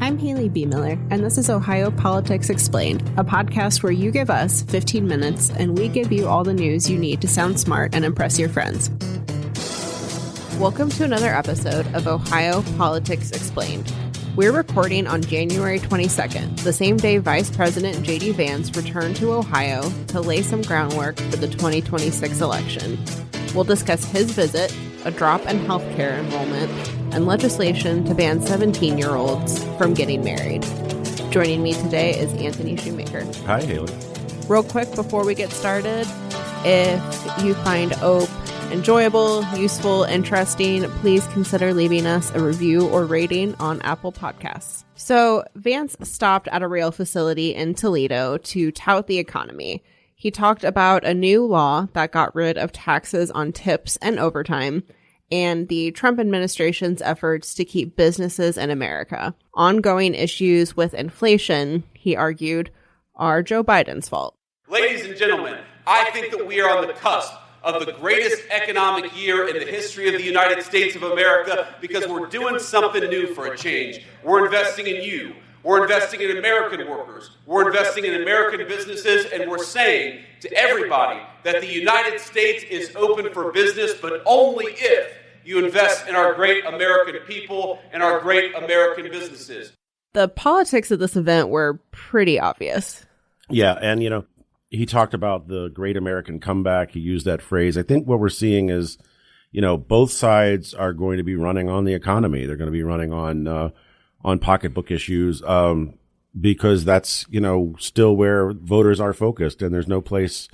I'm Haley B. Miller, and this is Ohio Politics Explained, a podcast where you give us 15 minutes and we give you all the news you need to sound smart and impress your friends. Welcome to another episode of Ohio Politics Explained. We're recording on January 22nd, the same day Vice President JD Vance returned to Ohio to lay some groundwork for the 2026 election. We'll discuss his visit, a drop in healthcare enrollment, and legislation to ban 17-year-olds from getting married. Joining me today is Anthony Shoemaker. Hi, Haley. Real quick before we get started, if you find OPE enjoyable, useful, interesting, please consider leaving us a review or rating on Apple Podcasts. So Vance stopped at a rail facility in Toledo to tout the economy. He talked about a new law that got rid of taxes on tips and overtime, and the Trump administration's efforts to keep businesses in America. Ongoing issues with inflation, he argued, are Joe Biden's fault. Ladies and gentlemen, I think that we are on the cusp of the greatest economic year in the history of the United States of America because we're doing something new for a change. We're investing in you. We're investing in American workers. We're investing in American businesses, and we're saying to everybody that the United States is open for business, but only if you invest in our great American people and our great American businesses. The politics of this event were pretty obvious. Yeah, and, he talked about the great American comeback. He used that phrase. I think what we're seeing is, both sides are going to be running on the economy. They're going to be running on pocketbook issues, because that's, still where voters are focused. And there's no place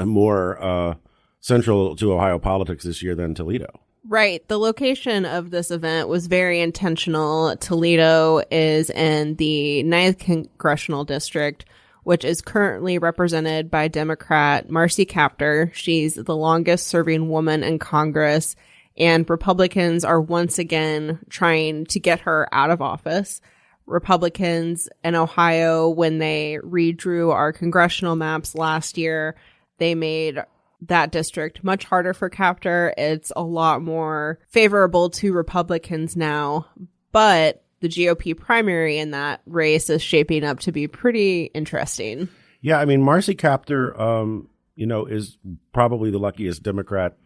more central to Ohio politics this year than Toledo. Right. The location of this event was very intentional. Toledo is in the 9th Congressional District, which is currently represented by Democrat Marcy Kaptur. She's the longest serving woman in Congress, and Republicans are once again trying to get her out of office. Republicans in Ohio, when they redrew our congressional maps last year, they made that district much harder for Kaptur. It's a lot more favorable to Republicans now, but the GOP primary in that race is shaping up to be pretty interesting. Yeah, I mean, Marcy Kaptur, is probably the luckiest Democrat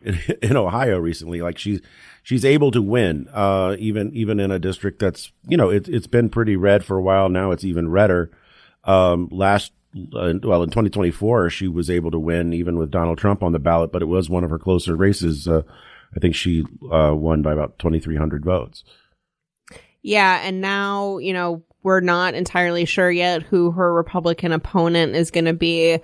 in Ohio recently. Like she's able to win, even in a district that's, it's been pretty red for a while now. It's even redder. In 2024, she was able to win even with Donald Trump on the ballot, but it was one of her closer races. I think she won by about 2,300 votes. Yeah, and now, we're not entirely sure yet who her Republican opponent is going to be.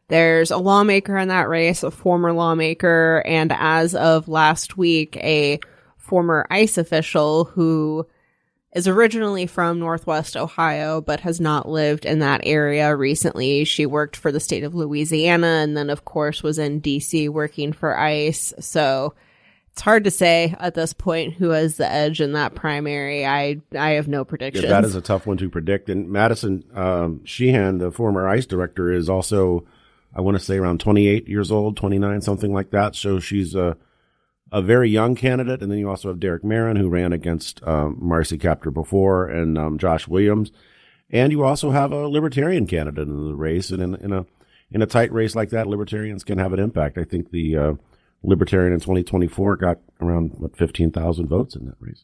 There's a lawmaker in that race, a former lawmaker, and as of last week, a former ICE official who is originally from Northwest Ohio, but has not lived in that area recently. She worked for the state of Louisiana and then, of course, was in D.C. working for ICE. So it's hard to say at this point who has the edge in that primary. I have no predictions. Yeah, that is a tough one to predict. And Madison Sheehan, the former ICE director, is also, I want to say, around 28 years old, 29, something like that. So she's a very young candidate. And then you also have Derek Marin, who ran against Marcy Kaptur before, and Josh Williams. And you also have a libertarian candidate in the race. And in a tight race like that, libertarians can have an impact. I think the Libertarian in 2024 got around 15,000 votes in that race.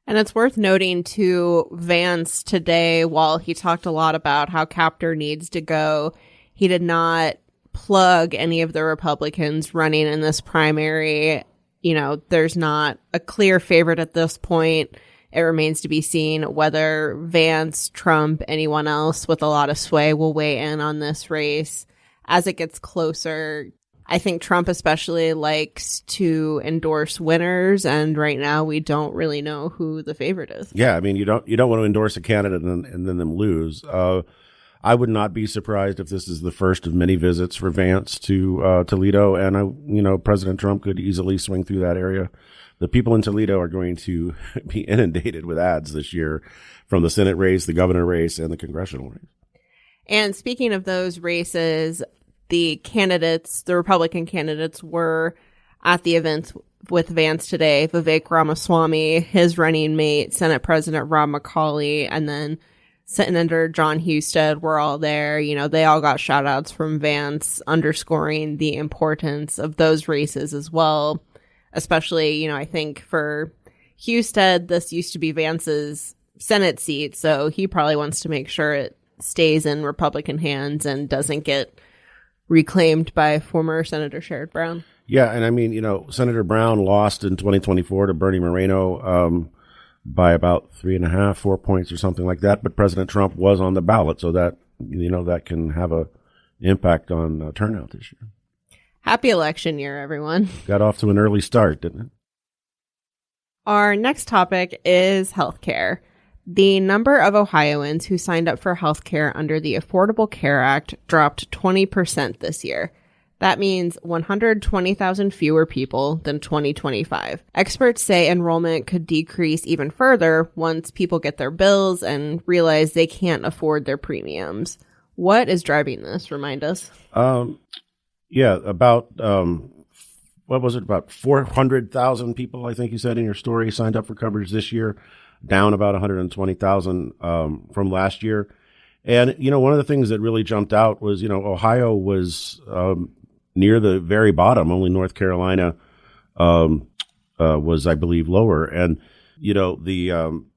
And it's worth noting too, Vance today, while he talked a lot about how Kaptur needs to go, he did not plug any of the Republicans running in this primary. There's not a clear favorite at this point. It remains to be seen whether Vance, Trump, anyone else with a lot of sway will weigh in on this race as it gets closer. I think Trump especially likes to endorse winners, and right now we don't really know who the favorite is. Yeah, I mean, you don't want to endorse a candidate and then them lose. I would not be surprised if this is the first of many visits for Vance to Toledo, and President Trump could easily swing through that area. The people in Toledo are going to be inundated with ads this year from the Senate race, the governor race, and the congressional race. And speaking of those races, the Republican candidates were at the events with Vance today. Vivek Ramaswamy, his running mate, Senate President Rob McCauley, and then Senator John Husted were all there. You know, they all got shout outs from Vance, underscoring the importance of those races as well. Especially, you know, I think for Husted, this used to be Vance's Senate seat, so he probably wants to make sure it stays in Republican hands and doesn't get reclaimed by former Senator Sherrod Brown. Yeah, and I mean, you know, Senator Brown lost in 2024 to Bernie Moreno by about 3.5, 4 points or something like that. But President Trump was on the ballot, so that, you know, that can have a impact on turnout this year. Happy election year, everyone. Got off to an early start, didn't it? Our next topic is healthcare. The number of Ohioans who signed up for healthcare under the Affordable Care Act dropped 20% this year. That means 120,000 fewer people than 2025. Experts say enrollment could decrease even further once people get their bills and realize they can't afford their premiums. What is driving this? Remind us. About what was it? About 400,000 people, I think you said in your story, signed up for coverage this year, down about 120,000 from last year. And, you know, one of the things that really jumped out was, you know, Ohio was near the very bottom. Only North Carolina was, I believe, lower. And, you know, the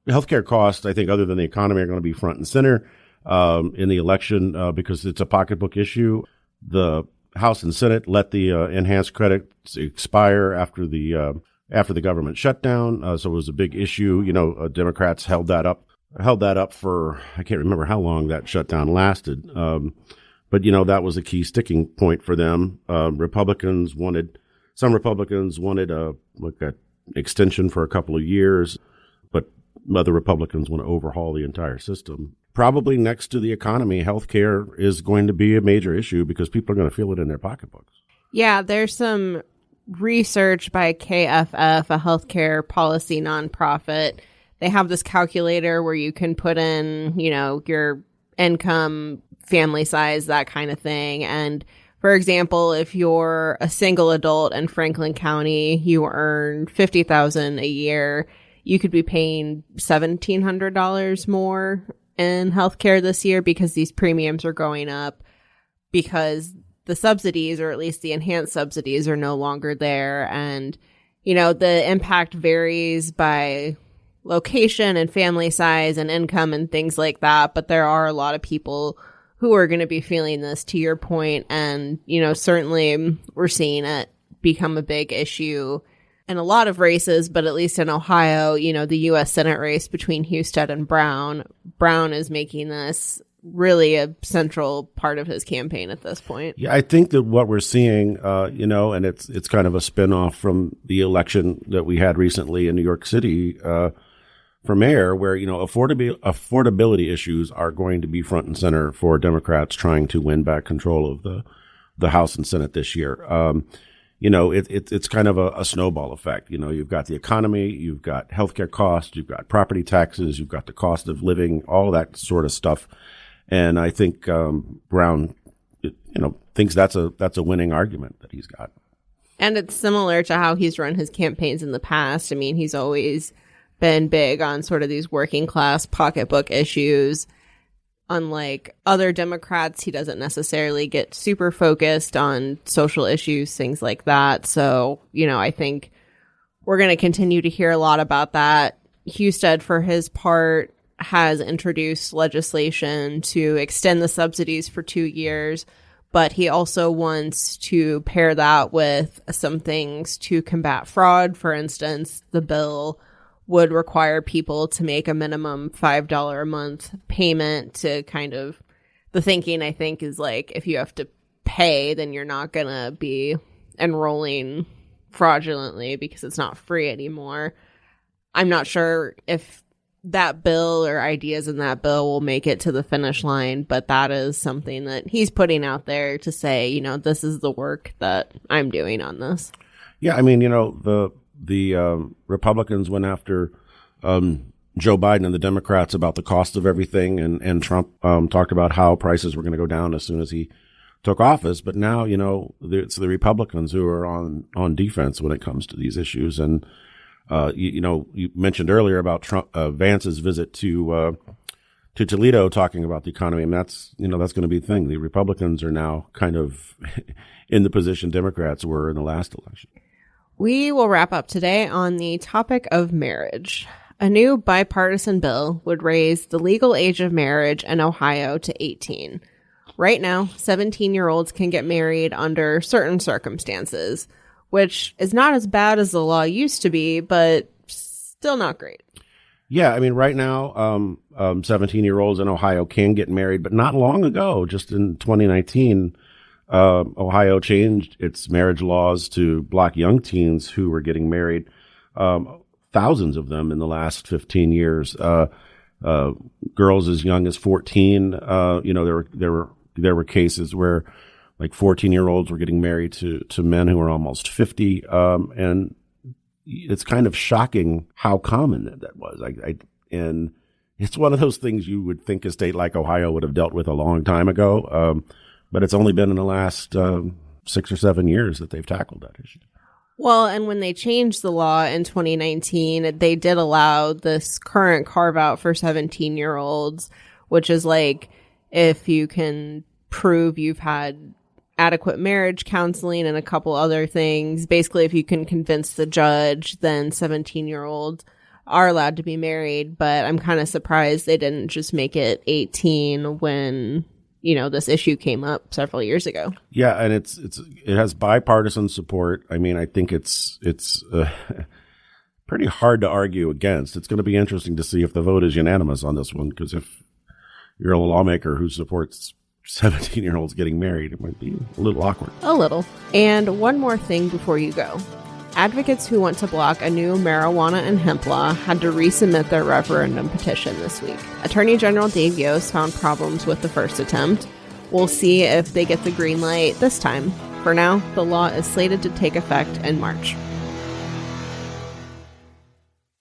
healthcare costs, I think, other than the economy, are going to be front and center in the election because it's a pocketbook issue. The House and Senate let the enhanced credits expire after the government shutdown. So it was a big issue. You know, Democrats held that up for, I can't remember how long that shutdown lasted. But, you know, that was a key sticking point for them. Some Republicans wanted a extension for a couple of years, but other Republicans want to overhaul the entire system. Probably next to the economy, healthcare is going to be a major issue because people are going to feel it in their pocketbooks. Yeah, there's some research by KFF, a healthcare policy nonprofit. They have this calculator where you can put in, you know, your income, family size, that kind of thing. And for example, if you're a single adult in Franklin County, you earn $50,000 a year, you could be paying $1,700 more in healthcare this year because these premiums are going up because the subsidies, or at least the enhanced subsidies, are no longer there. And, you know, the impact varies by location and family size and income and things like that. But there are a lot of people who are going to be feeling this, to your point. And, you know, certainly we're seeing it become a big issue in a lot of races, but at least in Ohio, you know, the U.S. Senate race between Husted and Brown is making this really a central part of his campaign at this point. Yeah, I think that what we're seeing, you know, and it's kind of a spinoff from the election that we had recently in New York City for mayor, where, you know, affordability issues are going to be front and center for Democrats trying to win back control of the House and Senate this year. You know, it's kind of a snowball effect. You know, you've got the economy, you've got healthcare costs, you've got property taxes, you've got the cost of living, all that sort of stuff. And I think Brown, you know, thinks that's a winning argument that he's got. And it's similar to how he's run his campaigns in the past. I mean, he's always been big on sort of these working class pocketbook issues. Unlike other Democrats, he doesn't necessarily get super focused on social issues, things like that. So, you know, I think we're going to continue to hear a lot about that. Husted, for his part, has introduced legislation to extend the subsidies for 2 years, but he also wants to pair that with some things to combat fraud. For instance, the bill would require people to make a minimum $5 a month payment to kind of, the thinking, I think, is like, if you have to pay, then you're not going to be enrolling fraudulently because it's not free anymore. I'm not sure if that bill or ideas in that bill will make it to the finish line, but that is something that he's putting out there to say, you know, this is the work that I'm doing on this. Yeah, I mean, you know, the Republicans went after Joe Biden and the Democrats about the cost of everything, and Trump talked about how prices were going to go down as soon as he took office. But now, it's the Republicans who are on defense when it comes to these issues. And, you mentioned earlier about Vance's visit to Toledo talking about the economy. And that's going to be the thing. The Republicans are now kind of in the position Democrats were in the last election. We will wrap up today on the topic of marriage. A new bipartisan bill would raise the legal age of marriage in Ohio to 18. Right now, 17-year-olds can get married under certain circumstances, which is not as bad as the law used to be, but still not great. Yeah, I mean, right now, 17-year-olds in Ohio can get married, but not long ago, just in 2019, Ohio changed its marriage laws to block young teens who were getting married. Thousands of them in the last 15 years. Girls as young as 14. There were cases where like 14-year-olds were getting married to men who were almost 50. And it's kind of shocking how common that was. And it's one of those things you would think a state like Ohio would have dealt with a long time ago. But it's only been in the last 6 or 7 years that they've tackled that issue. Well, and when they changed the law in 2019, they did allow this current carve out for 17-year-olds, which is like if you can prove you've had adequate marriage counseling and a couple other things. Basically, if you can convince the judge, then 17-year-olds are allowed to be married. But I'm kind of surprised they didn't just make it 18 when this issue came up several years ago. Yeah, and it has bipartisan support. I mean, I think it's pretty hard to argue against. It's going to be interesting to see if the vote is unanimous on this one, because if you're a lawmaker who supports 17-year-olds getting married, it might be a little awkward. A little. And one more thing before you go. Advocates who want to block a new marijuana and hemp law had to resubmit their referendum petition this week. Attorney General Dave Yost found problems with the first attempt. We'll see if they get the green light this time. For now, the law is slated to take effect in March.